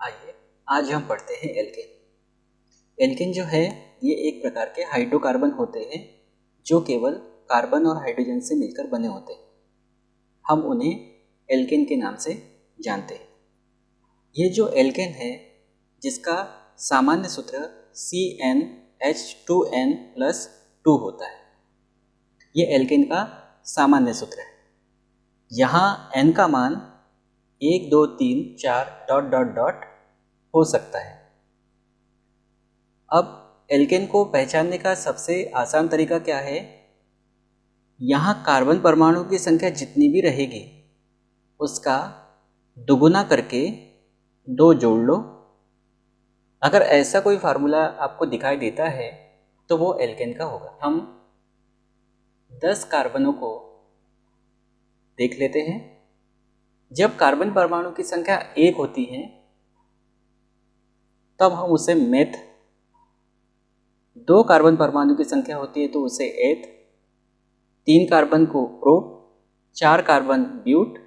आइए आज हम पढ़ते हैं एल्केन। एल्केन जो है ये एक प्रकार के हाइड्रोकार्बन होते हैं जो केवल कार्बन और हाइड्रोजन से मिलकर बने होते हैं। हम उन्हें एल्केन के नाम से जानते हैं। ये जो एल्केन है जिसका सामान्य सूत्र CnH2n+2 होता है, ये एल्केन का सामान्य सूत्र है। यहाँ n का मान 1, 2, 3, 4 ... हो सकता है। अब एल्केन को पहचानने का सबसे आसान तरीका क्या है? यहाँ कार्बन परमाणु की संख्या जितनी भी रहेगी उसका दुगुना करके 2 जोड़ लो। अगर ऐसा कोई फार्मूला आपको दिखाई देता है तो वो एल्केन का होगा। हम 10 कार्बनों को देख लेते हैं। जब कार्बन परमाणु की संख्या 1 होती है तब हम उसे मेथ, 2 कार्बन परमाणु की संख्या होती है तो उसे एथ, 3 कार्बन को प्रोप, 4 कार्बन ब्यूट,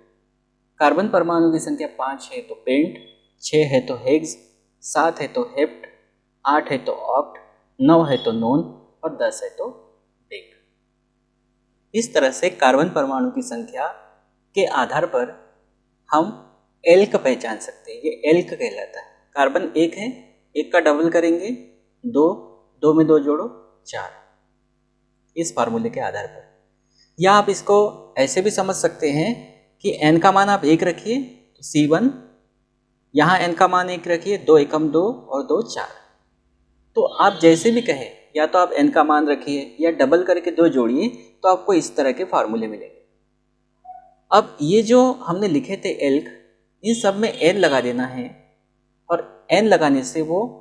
कार्बन परमाणु की संख्या 5 है तो पेंट, 6 है तो हेक्स, 7 है तो हेप्ट, 8 है तो ऑक्ट, 9 है तो नोन और 10 है तो डेक। इस तरह से कार्बन परमाणु की संख्या के आधार पर हम एल्क पहचान सकते हैं। ये एल्क कहलाता है। कार्बन 1 है, 1 का डबल करेंगे 2, 2 में 2 जोड़ो 4, इस फार्मूले के आधार पर। या आप इसको ऐसे भी समझ सकते हैं कि n का मान आप 1 रखिए तो C1, यहाँ n का मान 1 रखिए, 2 एकम 2 और 2 4। तो आप जैसे भी कहें, या तो आप n का मान रखिए या डबल करके 2 जोड़िए तो आपको इस तरह के फार्मूले मिलेंगे। अब ये जो हमने लिखे थे एल्क, इन सब में n लगा देना है और n लगाने से वो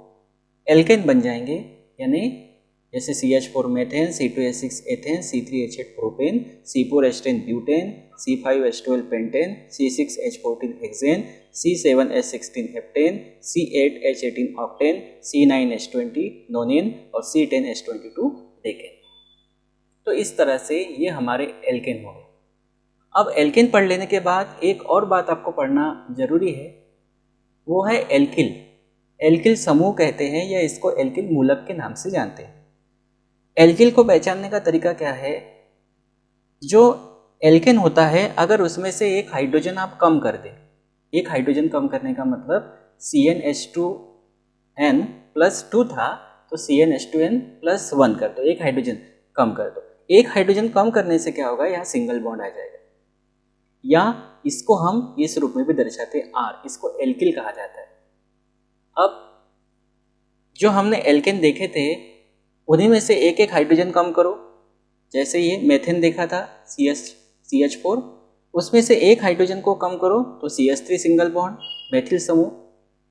एल्केन बन जाएंगे। यानी जैसे CH4 methane, C2H6 ethane, C3H8 propane, C4H10 butane, C5H12 pentane, C6H14 hexane, C7H16 heptane, C8H18 octane, C9H20 नोनेन और C10H22 डेकेन। तो इस तरह से ये हमारे एल्केन हो गए। अब एल्केन पढ़ लेने के बाद एक और बात आपको पढ़ना जरूरी है, वो है एल्किल। एल्किल समूह कहते हैं या इसको एल्किल मूलक के नाम से जानते हैं। एल्किल को पहचानने का तरीका क्या है? जो एल्केन होता है अगर उसमें से एक हाइड्रोजन आप कम कर दें, एक हाइड्रोजन कम करने का मतलब CnH2n+2 था तो CnH2n+1 कर दो, एक हाइड्रोजन कम कर दो। एक हाइड्रोजन कम करने से क्या होगा? यहाँ सिंगल बॉन्ड आ जाएगा, या इसको हम इस रूप में भी दर्शाते हैं R, इसको एल्किल कहा जाता है। अब जो हमने एल्केन देखे थे उन्हीं में से एक एक हाइड्रोजन कम करो। जैसे ये मेथेन देखा था CH4, उसमें से एक हाइड्रोजन को कम करो तो CH3 सिंगल बॉन्ड मेथिल समूह,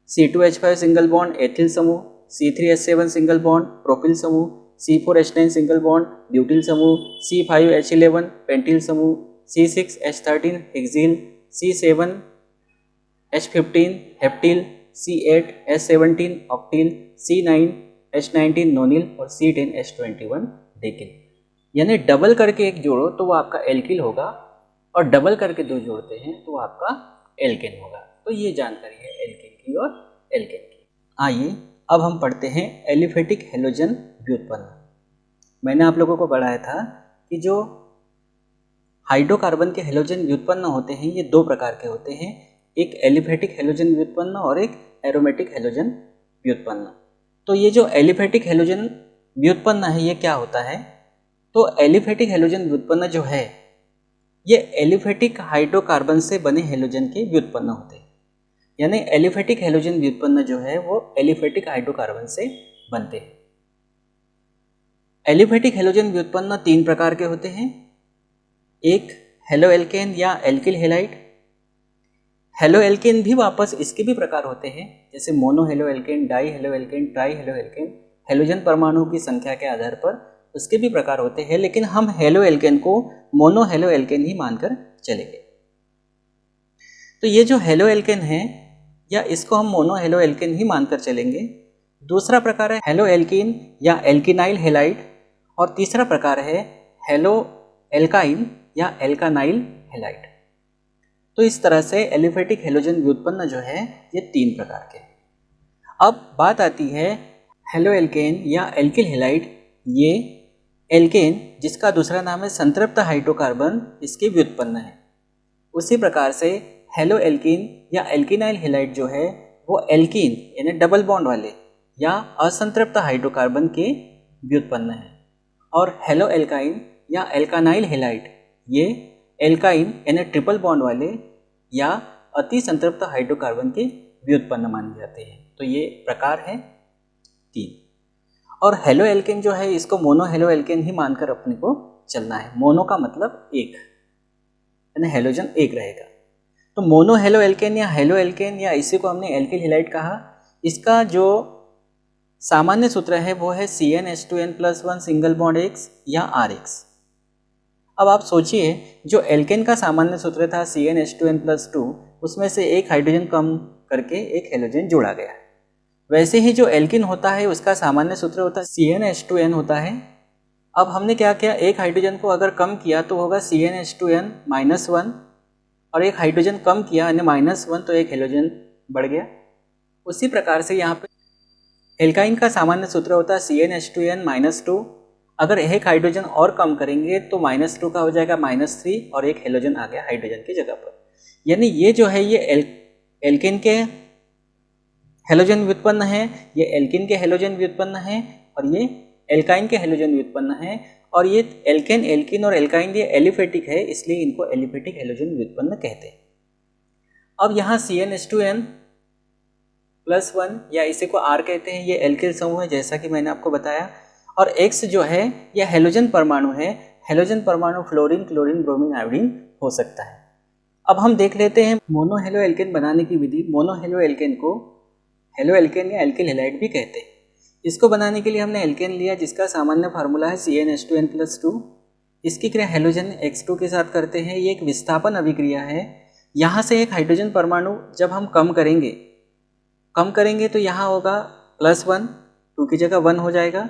C2H5 सिंगल बॉन्ड एथिल समूह, C3H7 सिंगल बॉन्ड प्रोपिल समूह, C4H9 सिंगल बॉन्ड ब्यूटिल समूह, C5H11 पेंटिल समूह, C6H13 hexyl, C7H15 heptyl, C8H17 octyl, C9H19 नोनिल और C10H21 डेकिल। यानी डबल करके एक जोड़ो तो वो आपका एल्किल होगा और डबल करके 2 जोड़ते हैं तो आपका एल्केन होगा। तो ये जानकारी है एल्केन की और एल्केन की। आइए अब हम पढ़ते हैं एलिफेटिक हेलोजन व्युत्पन्न। मैंने आप लोगों को पढ़ाया था कि जो हाइड्रोकार्बन के हेलोजन व्युत्पन्न होते हैं ये 2 प्रकार के होते हैं, एक एलिफेटिक हेलोजन व्युत्पन्न और एक एरोमेटिक हेलोजन व्युत्पन्न। तो ये जो एलिफेटिक हेलोजन व्युत्पन्न है ये क्या होता है? तो एलिफेटिक हेलोजन व्युत्पन्न जो है ये एलिफेटिक हाइड्रोकार्बन से बने हेलोजन के व्युत्पन्न होते हैं। यानी एलिफेटिक हेलोजन व्युत्पन्न जो है वो एलिफेटिक हाइड्रोकार्बन से बनते हैं। एलिफेटिक हेलोजन व्युत्पन्न 3 प्रकार के होते हैं। एक हेलो एल्केन या एल्किल हेलाइड। हेलो एल्केन भी वापस इसके भी प्रकार होते हैं, जैसे mono halo alkane, die halo alkane, try halo alkane. Halogen परमाणु की संख्या के आधार पर उसके भी प्रकार होते हैं, लेकिन हम हेलो एल्केन को मोनो हेलो एल्केन ही मानकर चलेंगे। तो ये जो हेलो एल्केन है या इसको हम मोनो हेलो एल्केन ही मानकर चलेंगे। दूसरा प्रकार है हेलो एल्कीन या एल्किनाइल हेलाइड और तीसरा प्रकार है हेलो एल्काइन या एल्कानाइल हेलाइड। तो इस तरह से एलिफेटिक हेलोजन व्युत्पन्न जो है ये 3 प्रकार के हैं। अब बात आती है हेलो एल्केन या एल्किल हैलाइड। ये एल्केन जिसका दूसरा नाम है संतृप्त हाइड्रोकार्बन, इसकी व्युत्पन्न है। उसी प्रकार से हेलो एल्कीन या एल्किनाइल हैलाइड जो है वो एल्कीन यानी डबल बॉन्ड वाले या असंतृप्त हाइड्रोकार्बन के व्युत्पन्न है। और हेलो एल्काइन या एल्कानाइल हैलाइड ये एल्काइन यानी ट्रिपल बॉन्ड वाले या अति संतृप्त हाइड्रोकार्बन के व्युत्पन्न माने जाते हैं। तो ये प्रकार है 3। और हेलो एल्केन जो है इसको मोनो हेलो एल्केन ही मानकर अपने को चलना है। मोनो का मतलब एक, यानी हेलोजन एक रहेगा। तो मोनो हेलो एल्केन या इसी को हमने एल्किल हैलाइड कहा। इसका जो सामान्य सूत्र है वो है CnH2n+1 सिंगल बॉन्ड X या RX। अब आप सोचिए, जो एल्केन का सामान्य सूत्र था CnH2n+2, उसमें से एक हाइड्रोजन कम करके एक हेलोजन जोड़ा गया। वैसे ही जो एल्किन होता है उसका सामान्य सूत्र होता है CnH2n होता है। अब हमने क्या किया, एक हाइड्रोजन को अगर कम किया तो होगा CnH2n-1, और एक हाइड्रोजन कम किया यानी -1 तो एक हेलोजन बढ़ गया। उसी प्रकार से यहाँ पे एल्काइन का सामान्य सूत्र होता है CnH2n-2। अगर एक हाइड्रोजन और कम करेंगे तो -2 का हो जाएगा -3 और एक हेलोजन आ गया हाइड्रोजन की जगह पर। यानी ये जो है ये एल्केन के हेलोजन व्युत्पन्न है, ये एल्किन के हेलोजन व्युत्पन्न है, और ये एल्काइन के हेलोजन व्युत्पन्न है। और ये एल्केन, एल्किन और एल्काइन ये एलिफेटिक है, इसलिए इनको एलिफेटिक हेलोजन व्युत्पन्न कहते हैं। अब यहाँ CnH2n+1 या इसी को R कहते हैं, ये एल्किल समूह है जैसा कि मैंने आपको बताया। और X जो है यह हेलोजन परमाणु है। हेलोजन परमाणु फ्लोरीन, क्लोरीन, ब्रोमीन, आयोडीन हो सकता है। अब हम देख लेते हैं मोनो हेलो एल्केन बनाने की विधि। मोनो हेलो एल्केन को हेलो एल्केन या एल्किल हैलाइड भी कहते हैं। इसको बनाने के लिए हमने एल्केन लिया जिसका सामान्य फार्मूला है CnH2n+2। इसकी क्रिया हेलोजन X2 के साथ करते हैं। ये एक विस्थापन अभिक्रिया है। यहाँ से एक हाइड्रोजन परमाणु जब हम कम करेंगे तो यहाँ होगा +1, 2 की जगह 1 हो जाएगा,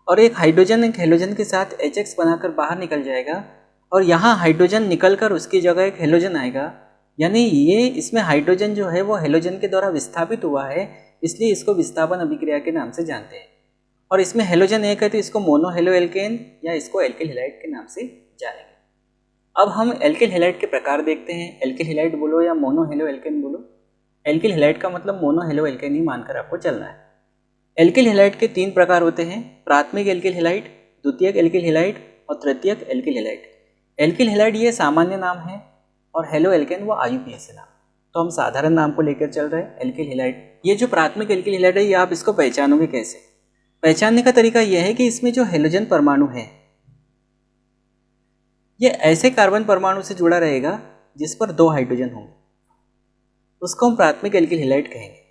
और एक हाइड्रोजन एक हेलोजन के साथ HX बनाकर बाहर निकल जाएगा, और यहाँ हाइड्रोजन निकलकर उसकी जगह एक हेलोजन आएगा। यानी ये इसमें हाइड्रोजन जो है वो हेलोजन के द्वारा विस्थापित हुआ है, इसलिए इसको विस्थापन अभिक्रिया के नाम से जानते हैं। और इसमें हेलोजन एक है तो इसको मोनो हेलो एल्केन या इसको एल्किल हैलाइड के नाम से जानेंगे। अब हम एल्किल हैलाइड के प्रकार देखते हैं। एल्किल हैलाइड बोलो या मोनो हेलो एल्केन बोलो, एल्किल हैलाइड का मतलब मोनो हेलो एल्केन ही मानकर आपको चलना है। एल्किल हैलाइड के 3 प्रकार होते हैं, प्राथमिक एल्किल हैलाइड, द्वितीयक एल्किल हैलाइड और तृतीयक एल्किल हैलाइड। एल्किल हैलाइड ये सामान्य नाम है और हेलो एल्केन वो IUPAC नाम। तो हम साधारण नाम को लेकर चल रहे हैं एल्किल हैलाइड। ये जो प्राथमिक एल्किल हैलाइड है ये आप इसको पहचानोगे कैसे? पहचानने का तरीका यह है कि इसमें जो हेलोजन परमाणु है ये ऐसे कार्बन परमाणु से जुड़ा रहेगा जिस पर 2 हाइड्रोजन होंगे, उसको हम प्राथमिक एल्किल हैलाइड कहेंगे।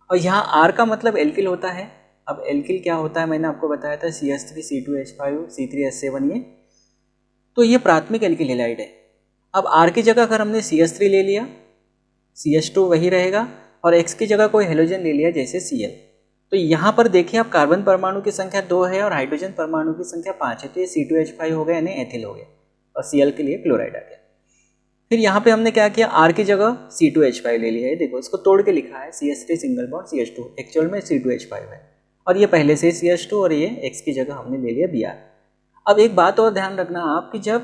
और यहाँ R का मतलब एल्किल होता है। अब एल्किल क्या होता है मैंने आपको बताया था, CH3 C2H5 C3H7 ये, तो ये प्राथमिक एल्किल हैलाइड है। अब R की जगह अगर हमने CH3 ले लिया, CH2 वही रहेगा, और X की जगह कोई हेलोजन ले लिया जैसे Cl, तो यहाँ पर देखिए आप कार्बन परमाणु की संख्या 2 है और हाइड्रोजन परमाणु की संख्या 5 है, तो ये C2H5 हो गया यानी एथिल हो गया, और Cl के लिए क्लोराइड आ गया। फिर यहाँ पे हमने क्या किया, R की जगह C2H5 ले लिया है। देखो इसको तोड़ के लिखा है CH3 single bond CH2, actual में C2H5 है, और ये पहले से CH2 और ये X की जगह हमने ले लिया Br। अब एक बात और ध्यान रखना आप कि जब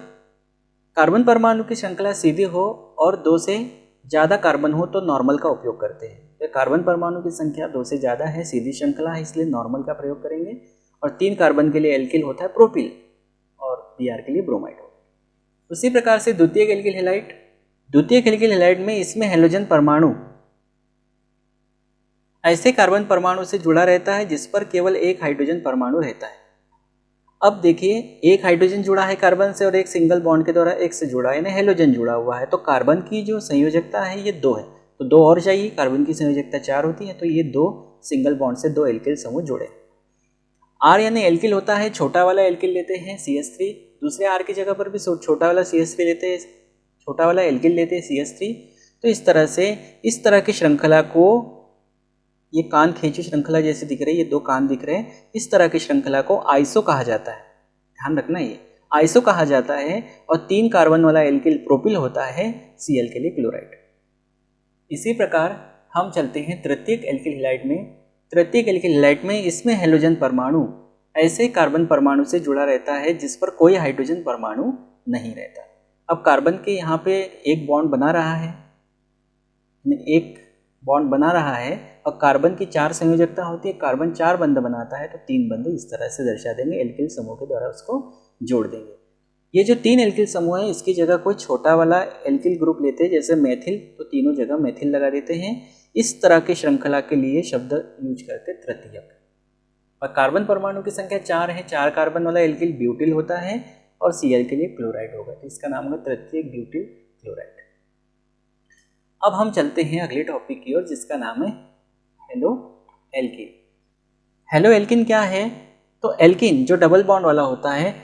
कार्बन परमाणु की श्रृंखला सीधी हो और 2 से ज़्यादा कार्बन हो तो नॉर्मल का उपयोग करते हैं। तो कार्बन परमाणु की संख्या 2 से ज़्यादा है, सीधी श्रृंखला है, इसलिए नॉर्मल का प्रयोग करेंगे। और 3 कार्बन के लिए एल्किल होता है प्रोपिल और Br के लिए ब्रोमाइड होता है। उसी प्रकार से द्वितीयक एल्किल हैलाइड, द्वितीयक एल्किल हैलाइड में इसमें हेलोजन परमाणु ऐसे कार्बन परमाणु से जुड़ा रहता है जिस पर केवल एक हाइड्रोजन परमाणु रहता है। अब देखिए एक हाइड्रोजन जुड़ा है कार्बन से और एक सिंगल बॉन्ड के द्वारा X से जुड़ा है, यानी हेलोजन जुड़ा हुआ है, तो कार्बन की जो संयोजकता है ये 2 है, तो 2 और चाहिए। कार्बन की संयोजकता 4 होती है, तो ये 2 सिंगल बॉन्ड से 2 एल्किल समूह जुड़े। R यानी एल्किल होता है, छोटा वाला एल्किल लेते हैं CH3, दूसरे R की जगह पर भी छोटा वाला CH3 लेते हैं, छोटा वाला एल्किल लेते हैं CH3। तो इस तरह से इस तरह की श्रृंखला को, ये कान खींची श्रृंखला जैसे दिख रही है, ये 2 कान दिख रहे हैं, इस तरह की श्रृंखला को आइसो कहा जाता है। ध्यान रखना ये आइसो कहा जाता है। और 3 कार्बन वाला एल्किल प्रोपिल होता है, Cl के लिए क्लोराइड। इसी प्रकार हम चलते हैं तृतीयक एल्किल हैलाइड में। तृतीयक एल्किल लाइट में इसमें हैलोजन परमाणु ऐसे कार्बन परमाणु से जुड़ा रहता है जिस पर कोई हाइड्रोजन परमाणु नहीं रहता। अब कार्बन के यहाँ पे एक बॉन्ड बना रहा है, और कार्बन की 4 संयोजकता होती है, कार्बन 4 बंध बनाता है, तो 3 बंध इस तरह से दर्शा देंगे, एल्किल समूह के द्वारा उसको जोड़ देंगे। ये जो 3 एल्किल समूह है इसकी जगह कोई छोटा वाला एल्किल ग्रुप लेते हैं, जैसे मेथिल, तो तीनों जगह मेथिल लगा देते हैं। इस तरह की श्रृंखला के लिए शब्द यूज करते तृतीयक। और कार्बन परमाणु की संख्या 4 है, 4 कार्बन वाला एल्किल ब्यूटिल होता है और Cl के लिए क्लोराइड होगा, तो इसका नाम होगा तृतीयक ब्यूटिल क्लोराइड। अब हम चलते हैं अगले टॉपिक की ओर जिसका नाम है हेलो एल्किन। हेलो एल्किन क्या है? तो एल्किन जो डबल बॉन्ड वाला होता है,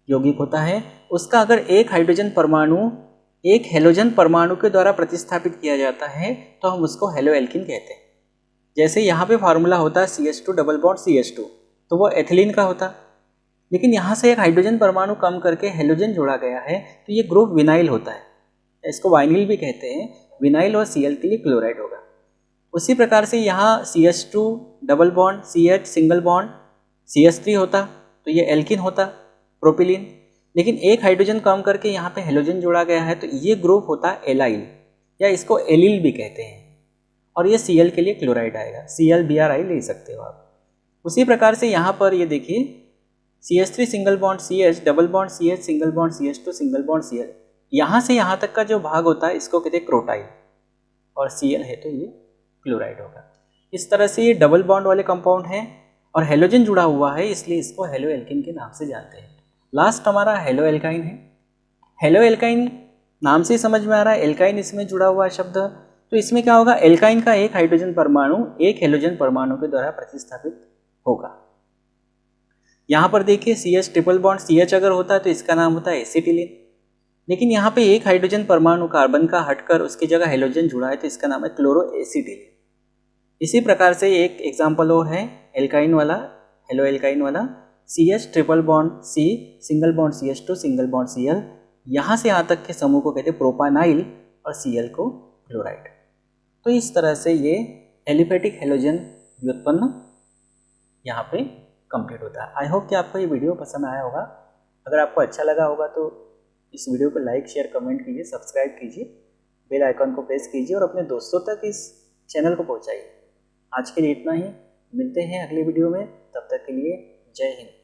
यौगिक होता है, उसका अगर एक हाइड्रोजन परमाणु एक हेलोजन परमाणु के द्वारा प्रतिस्थापित किया जाता है तो हम उसको हेलो एल्किन कहते हैं। जैसे यहाँ पे फार्मूला होता है CH2 डबल बॉन्ड CH2, तो वो एथिलीन का होता, लेकिन यहाँ से एक हाइड्रोजन परमाणु कम करके हेलोजन जोड़ा गया है तो ये ग्रुप विनाइल होता है, इसको वाइनिल भी कहते हैं। विनाइल और Cl के लिए क्लोराइड होगा। उसी प्रकार से यहाँ CH2 double bond CH single bond CH3 होता, तो ये एल्किन होता, प्रोपिलीन। लेकिन एक हाइड्रोजन कम करके यहाँ पे हेलोजन जोड़ा गया है तो ये ग्रुप होता है एलाइल, या इसको एलिल भी कहते हैं, और ये Cl के लिए क्लोराइड आएगा, ClBrI ले सकते हो आप। उसी प्रकार से यहाँ पर ये देखिए CH3 single bond CH double bond CH single bond CH2 single bond Cl, यहाँ से यहाँ तक का जो भाग होता है इसको कहते हैं क्रोटाइल, और Cl है तो ये क्लोराइड होगा। इस तरह से ये डबल बॉन्ड वाले कंपाउंड हैं और हेलोजन जुड़ा हुआ है, इसलिए इसको हेलो एल्किन के नाम से जानते हैं। लास्ट हमारा हेलो एल्काइन है। हेलो एल्काइन नाम से ही समझ में आ रहा है, एल्काइन इसमें जुड़ा हुआ शब्द, तो इसमें क्या होगा, एल्काइन का एक हाइड्रोजन परमाणु एक हेलोजन परमाणु के द्वारा प्रतिस्थापित होगा। यहाँ पर देखिए CH ट्रिपल बॉन्ड CH अगर होता है तो इसका नाम होता है एसिटिलीन, लेकिन यहाँ पे एक हाइड्रोजन परमाणु कार्बन का हटकर उसकी जगह हेलोजन जुड़ा है तो इसका नाम है क्लोरोएसिटिलीन। इसी प्रकार से एक एग्जाम्पल और है एल्काइन वाला, हेलो एल्काइन वाला, CH triple bond C single bond CH2 single bond Cl, यहाँ से यहाँ तक के समूह को कहते हैं प्रोपानाइल और Cl को क्लोराइड। तो इस तरह से ये एलिफेटिक हेलोजन व्युत्पन्न यहाँ पे कंप्लीट होता है। आई होप कि आपको ये वीडियो पसंद आया होगा। अगर आपको अच्छा लगा होगा तो इस वीडियो को लाइक शेयर कमेंट कीजिए, सब्सक्राइब कीजिए, बेल आइकन को प्रेस कीजिए और अपने दोस्तों तक इस चैनल को पहुँचाइए। आज के लिए इतना ही, मिलते हैं अगले वीडियो में, तब तक के लिए जय हिंद।